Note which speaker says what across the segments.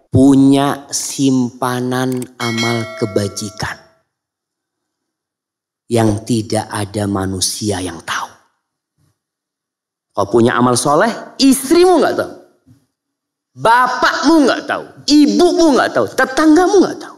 Speaker 1: punya simpanan amal kebajikan yang tidak ada manusia yang tahu. Kau punya amal soleh, istrimu nggak tahu, bapakmu nggak tahu, ibumu nggak tahu, tetanggamu nggak tahu.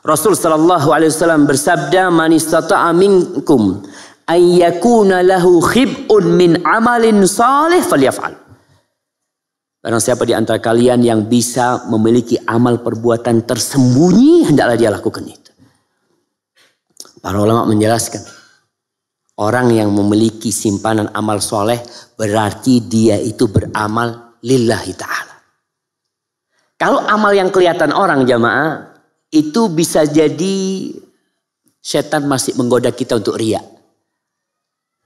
Speaker 1: Rasul sallallahu alaihi wasallam bersabda, "Man istata'a minkum ay yakuna lahu khib'un min amalin salih falyaf'al." Barang siapa di antara kalian yang bisa memiliki amal perbuatan tersembunyi, hendaklah dia lakukan itu. Para ulama menjelaskan, orang yang memiliki simpanan amal soleh berarti dia itu beramal lillahi ta'ala. Kalau amal yang kelihatan orang jamaah, itu bisa jadi setan masih menggoda kita untuk riya.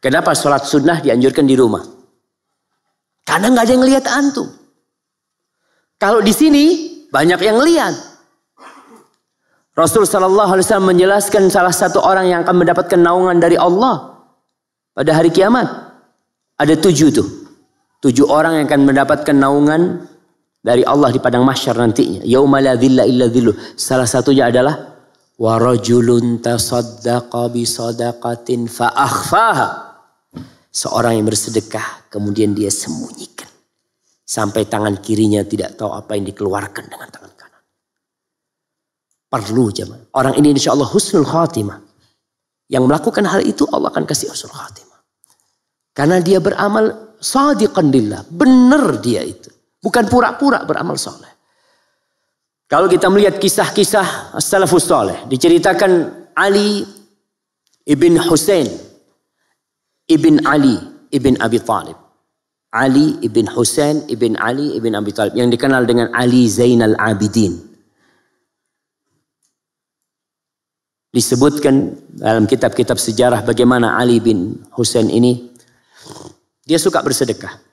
Speaker 1: Kenapa sholat sunnah dianjurkan di rumah? Karena nggak ada yang lihat antum. Kalau di sini banyak yang lihat. Rasul sallallahu alaihi wasallam menjelaskan salah satu orang yang akan mendapatkan naungan dari Allah pada hari kiamat. Ada 7 tuh. 7 orang yang akan mendapatkan naungan dari Allah di padang mahsyar nantinya. Yauma la dhilla illa dhilluh. Salah satunya adalah wa rajulun tasaddaqa bi sadaqatin fa akhfaha. Seorang yang bersedekah kemudian dia sembunyikan sampai tangan kirinya tidak tahu apa yang dikeluarkan dengan tangan kanan. Perlu jemaah. Orang ini insya Allah husnul khatimah. Yang melakukan hal itu Allah akan kasih husnul khatimah. Karena dia beramal shadiqan lillah. Benar dia itu. Bukan pura-pura beramal soleh. Kalau kita melihat kisah-kisah as-salafus soleh. Diceritakan Ali ibn Husain ibn Ali ibn Abi Talib. Ali ibn Husain ibn Ali ibn Abi Talib. Yang dikenal dengan Ali Zainal Abidin. Disebutkan dalam kitab-kitab sejarah bagaimana Ali bin Husain ini. Dia suka bersedekah.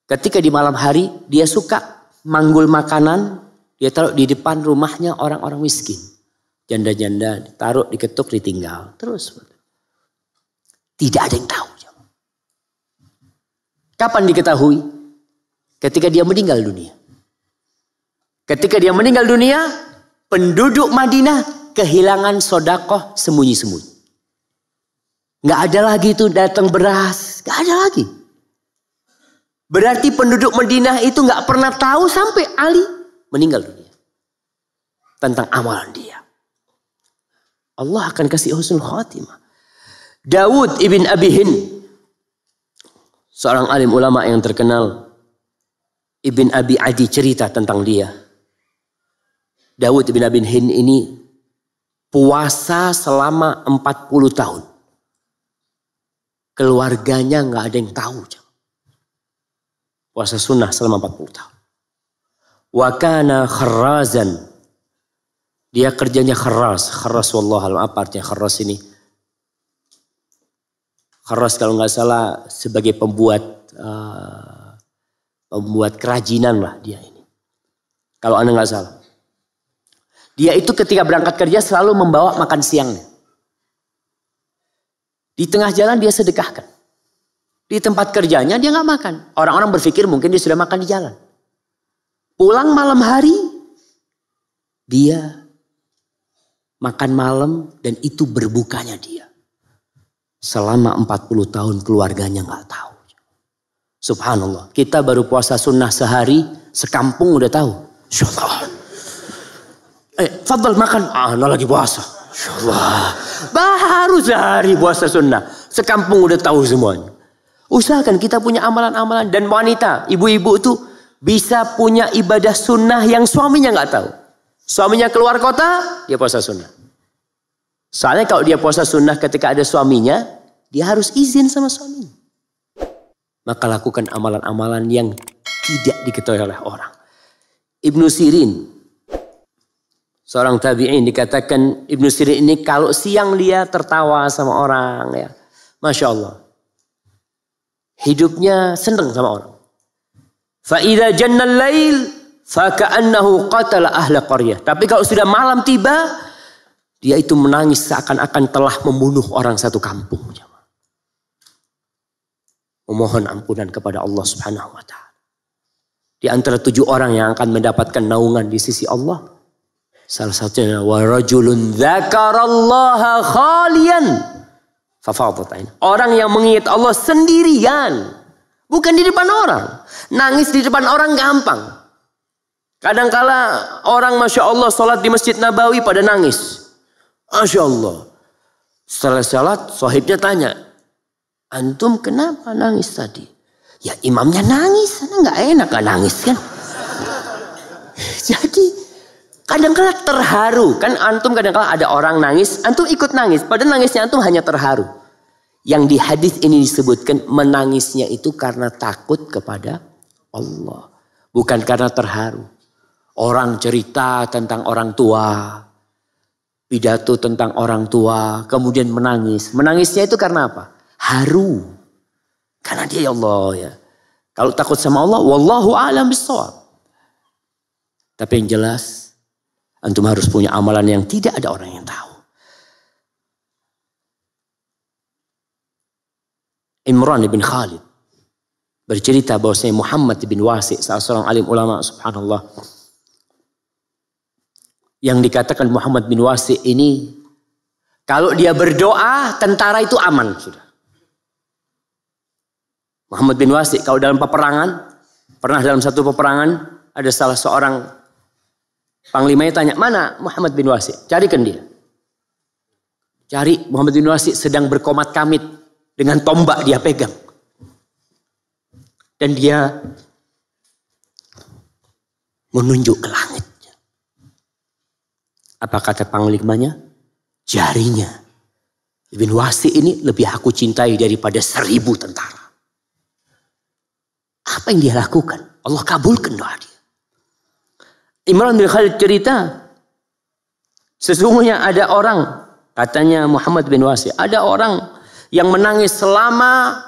Speaker 1: Ketika di malam hari dia suka manggul makanan. Dia taruh di depan rumahnya orang-orang miskin. Janda-janda ditaruh, diketuk, ditinggal. Terus. Tidak ada yang tahu. Kapan diketahui? Ketika dia meninggal dunia. Ketika dia meninggal dunia, penduduk Madinah kehilangan sodakoh sembunyi-sembunyi. Nggak ada lagi itu datang beras, nggak ada lagi. Berarti penduduk Madinah itu nggak pernah tahu sampai Ali meninggal dunia tentang amalan dia. Allah akan kasih husnul khatimah. Dawud ibn Abi Hind, seorang alim ulama yang terkenal, Ibn Abi Adi cerita tentang dia. Dawud bin Abi Hind ini puasa selama 40 tahun. Keluarganya nggak ada yang tahu. Puasa sunnah selama 40 tahun. Wa kana kharrazan. Dia kerjanya kharraz. Kharraz wallahualam, apa artinya kharraz ini? Kharraz kalau nggak salah sebagai pembuat kerajinan lah dia ini. Kalau anda nggak salah. Dia itu ketika berangkat kerja selalu membawa makan siangnya. Di tengah jalan dia sedekahkan. Di tempat kerjanya dia nggak makan. Orang-orang berpikir mungkin dia sudah makan di jalan. Pulang malam hari, dia makan malam dan itu berbukanya dia. Selama 40 tahun keluarganya nggak tahu. Subhanallah. Kita baru puasa sunnah sehari, sekampung udah tahu. Insyaallah. Fadl makan. Nah lagi puasa. Insyaallah. Baru sehari puasa sunnah. Sekampung udah tahu semuanya. Usahakan kita punya amalan-amalan. Dan wanita, ibu-ibu itu bisa punya ibadah sunnah yang suaminya nggak tahu. Suaminya keluar kota, dia puasa sunnah. Soalnya kalau dia puasa sunnah ketika ada suaminya, dia harus izin sama suaminya. Maka lakukan amalan-amalan yang tidak diketahui oleh orang. Ibnu Sirin, seorang tabi'in, dikatakan Ibnu Sirin ini kalau siang dia tertawa sama orang, ya, Masya Allah. Hidupnya senang sama orang. Fa'idha jannal lail faka'annahu qatala ahla qaryah. Tapi kalau sudah malam tiba, dia itu menangis seakan-akan telah membunuh orang satu kampung. Memohon ampunan kepada Allah Subhanahu wa ta'ala. Di antara 7 orang yang akan mendapatkan naungan di sisi Allah. Salah satunya wa rajulun dzakarallaha khalian fafadat ain. Orang yang mengingat Allah sendirian, bukan di depan orang. Nangis di depan orang gampang. Kadangkala orang Masya Allah sholat di Masjid Nabawi pada nangis. Masya Allah. Setelah sholat sahibnya tanya, antum kenapa nangis tadi? Ya imamnya nangis, nggak enak kan nangis kan. Jadi kadang-kala terharu. Kan antum kadang-kala ada orang nangis, antum ikut nangis. Padahal nangisnya antum hanya terharu. Yang di hadis ini disebutkan menangisnya itu karena takut kepada Allah. Bukan karena terharu. Orang cerita tentang orang tua. Pidato tentang orang tua. Kemudian menangis. Menangisnya itu karena apa? Haru. Karena dia ya Allah ya. Kalau takut sama Allah, wallahu a'lam bishawab. Tapi yang jelas, antum harus punya amalan yang tidak ada orang yang tahu. Imran bin Khalid bercerita bahwasanya Muhammad bin Wasi', salah seorang alim ulama subhanallah, yang dikatakan Muhammad bin Wasi' ini kalau dia berdoa tentara itu aman sudah. Muhammad bin Wasi' kalau dalam peperangan, pernah dalam satu peperangan ada salah seorang panglimanya tanya, mana Muhammad bin Wasi'? Carikan dia. Cari Muhammad bin Wasi' sedang berkomat kamit dengan tombak dia pegang. Dan dia menunjuk ke langit. Apa kata panglimanya? Jarinya. Ibn Wasi' ini lebih aku cintai daripada 1000 tentara. Apa yang dia lakukan? Allah kabulkan doa dia. Imran bin Khalid cerita, sesungguhnya ada orang, katanya Muhammad bin Wasi', ada orang yang menangis selama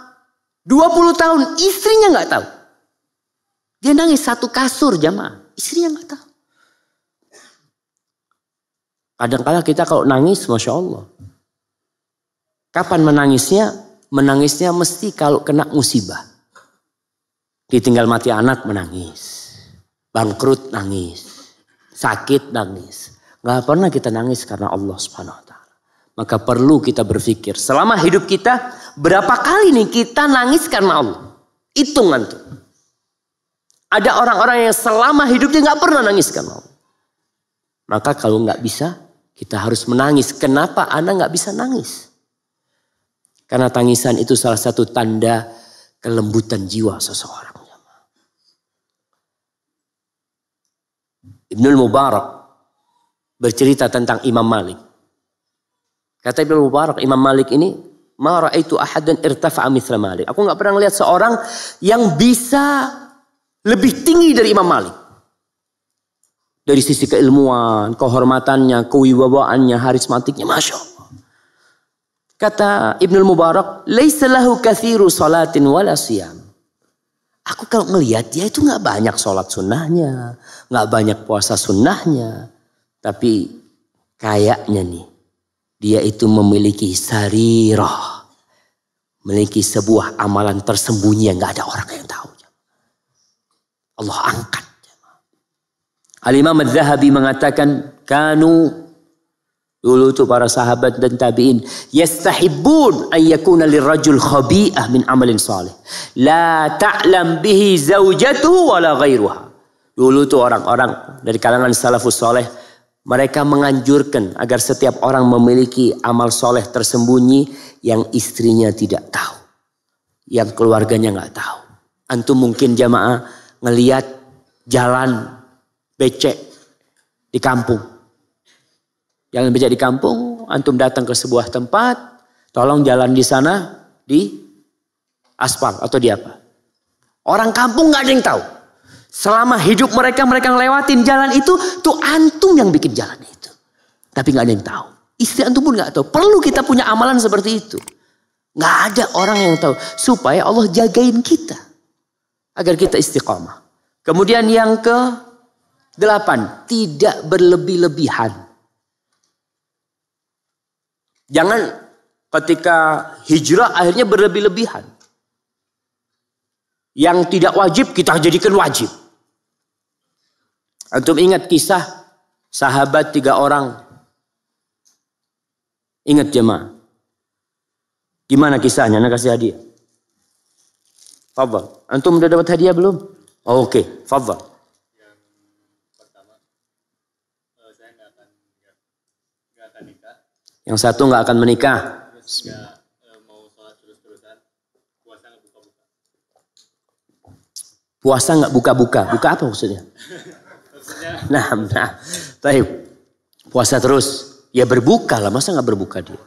Speaker 1: 20 tahun, istrinya nggak tahu. Dia nangis satu kasur jamaah, istrinya nggak tahu. Kadang-kadang kita kalau nangis, Masya Allah. Kapan menangisnya? Menangisnya mesti kalau kena musibah. Ditinggal mati anak menangis. Bangkrut nangis. Sakit nangis. Gak pernah kita nangis karena Allah Subhanahu Wa Taala. Maka perlu kita berpikir. Selama hidup kita, berapa kali nih kita nangis karena Allah? Hitungan tuh. Ada orang-orang yang selama hidupnya gak pernah nangis karena Allah. Maka kalau gak bisa, kita harus menangis. Kenapa Anda gak bisa nangis? Karena tangisan itu salah satu tanda kelembutan jiwa seseorang. Ibnul Mubarak bercerita tentang Imam Malik. Kata Ibnul Mubarak, Imam Malik ini, ma ra'aitu ahadan irtafa'a mithla Malik. Aku gak pernah lihat seorang yang bisa lebih tinggi dari Imam Malik. Dari sisi keilmuan, kehormatannya, kewibawaannya, harismatiknya, Masya Allah. Kata Ibnul Mubarak, laisa lahu kathiru salatin wala siyam. Aku kalau ngelihat dia itu gak banyak sholat sunnahnya, gak banyak puasa sunnahnya. Tapi kayaknya nih, dia itu memiliki sarirah. Memiliki sebuah amalan tersembunyi yang gak ada orang yang tahu. Allah angkat. Al-Imam Al-Zahabi mengatakan, dulu tuh para sahabat dan tabi'in, yastahibbun an yakuna lirrajul khabi'ah min amalin salih. La ta'lam bihi zawjatuhu wala ghairuha. Dulu tuh orang-orang dari kalangan salafus saleh, mereka menganjurkan agar setiap orang memiliki amal soleh tersembunyi yang istrinya tidak tahu. Yang keluarganya nggak tahu. Antum mungkin jamaah ngelihat jalan becek di kampung. Jalan becek di kampung, antum datang ke sebuah tempat, tolong jalan di sana di aspal atau di apa. Orang kampung nggak ada yang tahu. Selama hidup mereka ngelewatin jalan itu, tuh antum yang bikin jalan itu. Tapi nggak ada yang tahu. Istri antum pun nggak tahu. Perlu kita punya amalan seperti itu. Nggak ada orang yang tahu. Supaya Allah jagain kita. Agar kita istiqamah. Kemudian yang ke-8. Tidak berlebih-lebihan. Jangan ketika hijrah akhirnya berlebih-lebihan. Yang tidak wajib kita jadikan wajib. Antum ingat kisah sahabat 3 orang? Ingat jemaah? Gimana kisahnya? Ana kasih hadiah. Fadhal. Antum udah dapat hadiah belum? Oh, oke, fadhal.
Speaker 2: Yang pertama, saya nggak akan nikah.
Speaker 1: Yang satu nggak akan menikah.
Speaker 2: Terus mau sholat terus-terusan, puasa nggak buka-buka.
Speaker 1: Puasa nggak buka-buka. Buka apa maksudnya? Nah, baik. Puasa terus. Ya berbuka lah, masa nggak berbuka dia?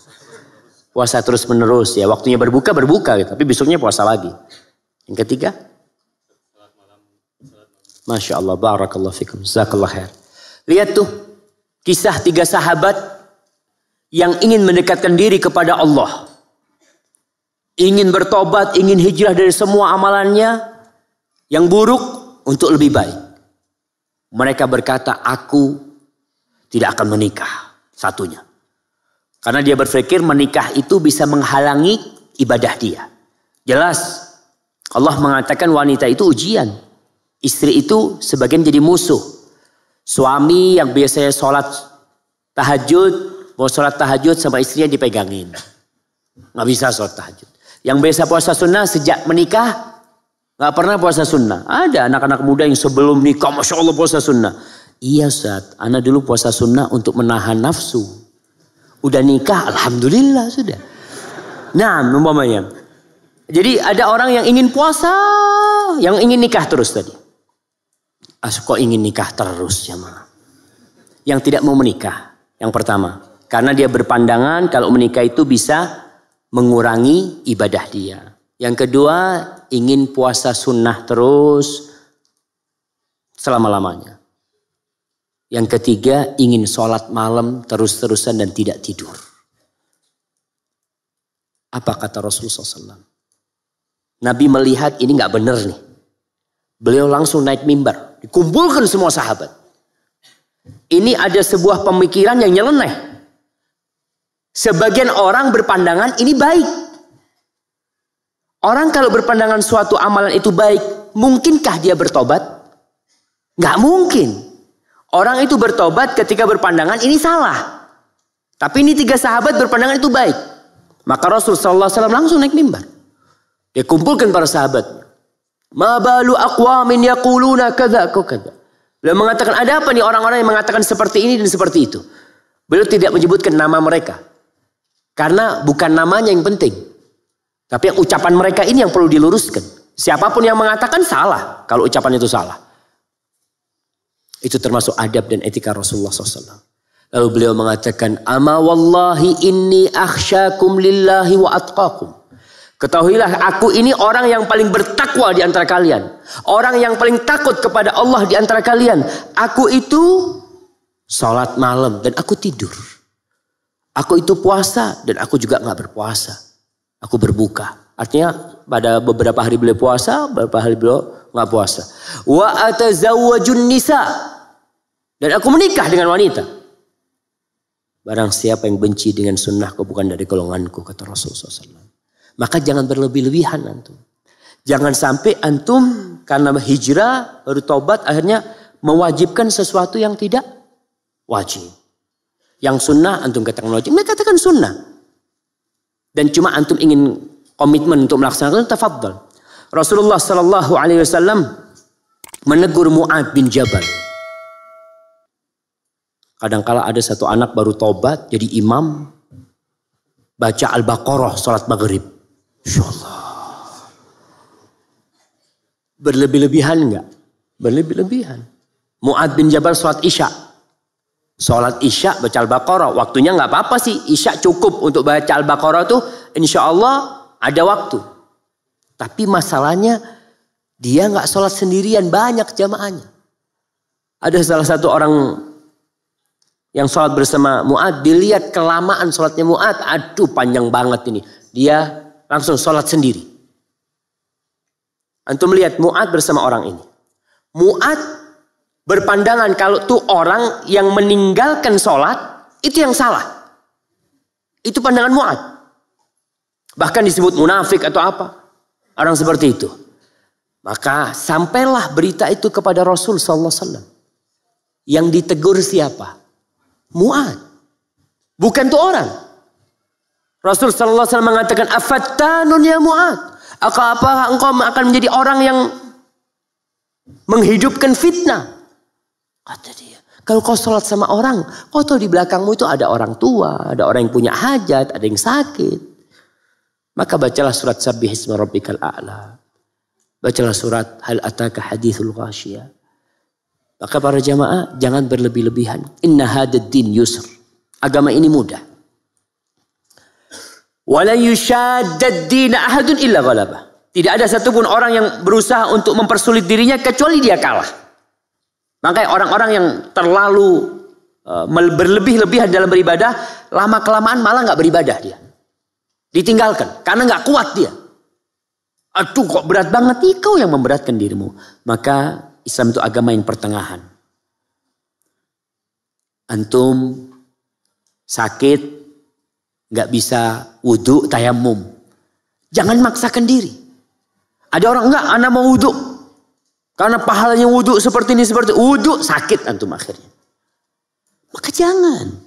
Speaker 1: Puasa terus menerus ya. Waktunya berbuka gitu. Tapi besoknya puasa lagi. Yang ketiga? Masya Allah, barakallahu fikum, jazakallah khair. Lihat tuh, kisah 3 sahabat yang ingin mendekatkan diri kepada Allah. Ingin bertobat, ingin hijrah dari semua amalannya yang buruk untuk lebih baik. Mereka berkata, aku tidak akan menikah. Satunya. Karena dia berpikir menikah itu bisa menghalangi ibadah dia. Jelas. Allah mengatakan wanita itu ujian. Istri itu sebagian jadi musuh. Suami yang biasanya sholat tahajud, mau sholat tahajud sama istrinya dipegangin. Nggak bisa sholat tahajud. Yang biasa puasa sunnah sejak menikah, nggak pernah puasa sunnah. Ada anak-anak muda yang sebelum nikah, Masya Allah puasa sunnah. Iya Ustaz, ana dulu puasa sunnah untuk menahan nafsu. Udah nikah, alhamdulillah sudah. Nah, umpamanya. Jadi ada orang yang ingin puasa, yang ingin nikah terus tadi. Kok ingin nikah terus jemaah? Yang tidak mau menikah, yang pertama. Karena dia berpandangan kalau menikah itu bisa mengurangi ibadah dia. Yang kedua, ingin puasa sunnah terus selama-lamanya. Yang ketiga, ingin sholat malam terus-terusan dan tidak tidur. Apa kata Rasulullah SAW? Nabi melihat ini nggak benar nih. Beliau langsung naik mimbar. Dikumpulkan semua sahabat. Ini ada sebuah pemikiran yang nyeleneh. Sebagian orang berpandangan ini baik. Orang kalau berpandangan suatu amalan itu baik, mungkinkah dia bertobat? Nggak mungkin. Orang itu bertobat ketika berpandangan ini salah. Tapi ini 3 sahabat berpandangan itu baik. Maka Rasulullah SAW langsung naik mimbar. Dia kumpulkan para sahabat. Ma balu aqwamin yaquluna kadza kadza. Beliau mengatakan, ada apa nih orang-orang yang mengatakan seperti ini dan seperti itu. Beliau tidak menyebutkan nama mereka. Karena bukan namanya yang penting. Tapi ucapan mereka ini yang perlu diluruskan. Siapapun yang mengatakan salah kalau ucapan itu salah. Itu termasuk adab dan etika Rasulullah SAW. Lalu beliau mengatakan, ama wallahi inni akhsyakum lillahi wa atqakum. Ketahuilah aku ini orang yang paling bertakwa di antara kalian. Orang yang paling takut kepada Allah di antara kalian. Aku itu sholat malam dan aku tidur. Aku itu puasa dan aku juga gak berpuasa. Aku berbuka. Artinya pada beberapa hari beliau puasa, beberapa hari beliau gak puasa. Wa atazawwajun nisa. Dan aku menikah dengan wanita. Barang siapa yang benci dengan sunnahku bukan dari golonganku, kata Rasulullah SAW. Maka jangan berlebih-lebihan antum. Jangan sampai antum karena hijrah baru tobat akhirnya mewajibkan sesuatu yang tidak wajib. Yang sunnah antum katakan wajib, mereka katakan sunnah. Dan cuma antum ingin komitmen untuk melaksanakan, tafadhal. Rasulullah SAW menegur Mu'adz bin Jabal. Kadangkala ada satu anak baru tobat jadi imam, baca Al-Baqarah salat maghrib. Insyaallah. Berlebih-lebihan enggak? Berlebih-lebihan. Mu'adz bin Jabal salat Isya. Salat Isya baca Al-Baqarah, waktunya enggak apa-apa sih. Isya cukup untuk baca Al-Baqarah tuh insyaallah ada waktu. Tapi masalahnya dia enggak salat sendirian, banyak jamaahnya. Ada salah satu orang yang sholat bersama Mu'adz, dilihat kelamaan sholatnya Mu'adz, aduh panjang banget ini. Dia langsung sholat sendiri. Antum lihat Mu'adz bersama orang ini. Mu'adz berpandangan kalau tuh orang yang meninggalkan sholat, itu yang salah. Itu pandangan Mu'adz. Bahkan disebut munafik atau apa. Orang seperti itu. Maka sampailah berita itu kepada Rasul SAW. Yang ditegur siapa? Mu'ad. Bukan tuh orang. Rasul sallallahu alaihi wasallam mengatakan, afattanun ya Mu'ad. Apakah engkau akan menjadi orang yang menghidupkan fitnah? Kata dia, kalau kau sholat sama orang, kau tahu di belakangmu itu ada orang tua, ada orang yang punya hajat, ada yang sakit. Maka bacalah surat Sabbih isma rabbikal a'la. Bacalah surat Hal ataka hadithul ghasyiyah. Maka para jamaah jangan berlebih-lebihan. Inna hadad din yusr. Agama ini mudah. Wala yushaddad din ahadun illa ghalabah. Tidak ada satupun orang yang berusaha untuk mempersulit dirinya kecuali dia kalah. Makanya orang-orang yang terlalu berlebih-lebihan dalam beribadah, lama-kelamaan malah nggak beribadah dia. Ditinggalkan karena nggak kuat dia. Aduh kok berat banget nih, kau yang memberatkan dirimu. Maka Islam itu agama yang pertengahan. Antum sakit, nggak bisa wudhu, tayamum. Jangan maksakan diri. Ada orang enggak, anak mau wudhu. Karena pahalanya wudhu seperti ini, seperti wudhu, sakit antum akhirnya. Maka jangan.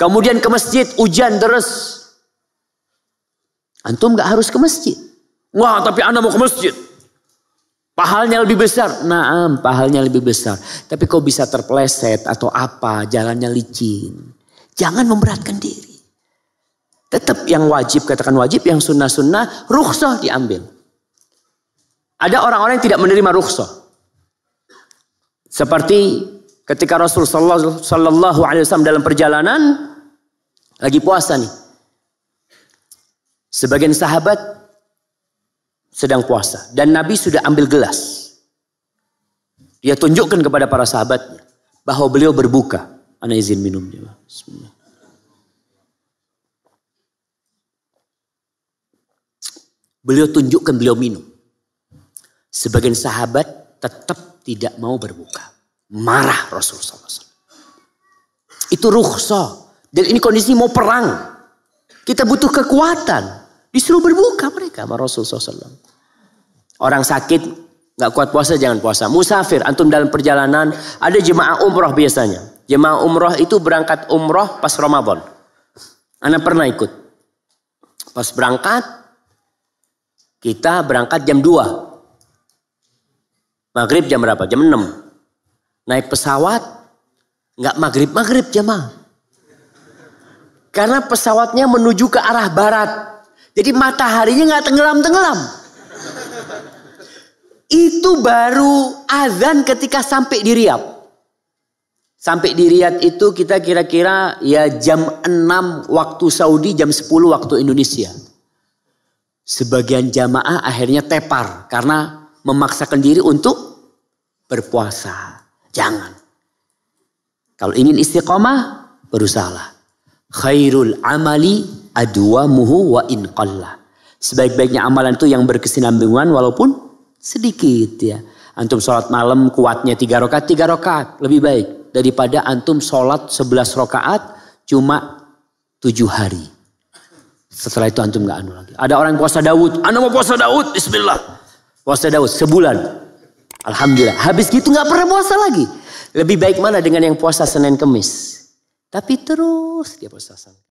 Speaker 1: Kemudian ke masjid, hujan terus. Antum nggak harus ke masjid. Wah tapi anak mau ke masjid. Pahalnya lebih besar. Naam, pahalnya lebih besar. Tapi kau bisa terpleset atau apa, jalannya licin. Jangan memberatkan diri. Tetap yang wajib, katakan wajib. Yang sunnah-sunnah, rukhsah diambil. Ada orang-orang yang tidak menerima rukhsah. Seperti ketika Rasul sallallahu alaihi wasallam dalam perjalanan, lagi puasa nih. Sebagian sahabat sedang puasa. Dan Nabi sudah ambil gelas. Dia tunjukkan kepada para sahabatnya bahwa beliau berbuka. Ana izin minum. Bismillah. Beliau tunjukkan beliau minum. Sebagian sahabat tetap tidak mau berbuka. Marah Rasulullah SAW. Itu rukhsah. Dan ini kondisi mau perang. Kita butuh kekuatan. Disuruh berbuka mereka sama Rasulullah SAW. Orang sakit gak kuat puasa jangan puasa. Musafir antum dalam perjalanan. Ada jemaah umroh biasanya. Jemaah umroh itu berangkat umroh pas Ramadan. Ana pernah ikut. Pas berangkat. Kita berangkat jam 2. Maghrib jam berapa? Jam 6. Naik pesawat. Gak maghrib jemaah. Karena pesawatnya menuju ke arah barat. Jadi mataharinya gak tenggelam-tenggelam. Itu baru azan ketika sampai di Riyadh. Sampai di Riyadh itu kita kira-kira ya jam 6 waktu Saudi, jam 10 waktu Indonesia. Sebagian jamaah akhirnya tepar karena memaksakan diri untuk berpuasa. Jangan. Kalau ingin istiqomah, berusahalah. Khairul amali adwamuhu wa in qalla. Sebaik-baiknya amalan itu yang berkesinambungan walaupun sedikit ya. Antum sholat malam kuatnya 3 rakaat lebih baik daripada antum sholat 11 rakaat cuma 7 hari. Setelah itu antum gak anu lagi. Ada orang puasa Daud, ana mau puasa Daud, bismillah. Puasa Daud sebulan. Alhamdulillah. Habis gitu gak pernah puasa lagi. Lebih baik mana dengan yang puasa Senin Kemis. Tapi terus dia puasa.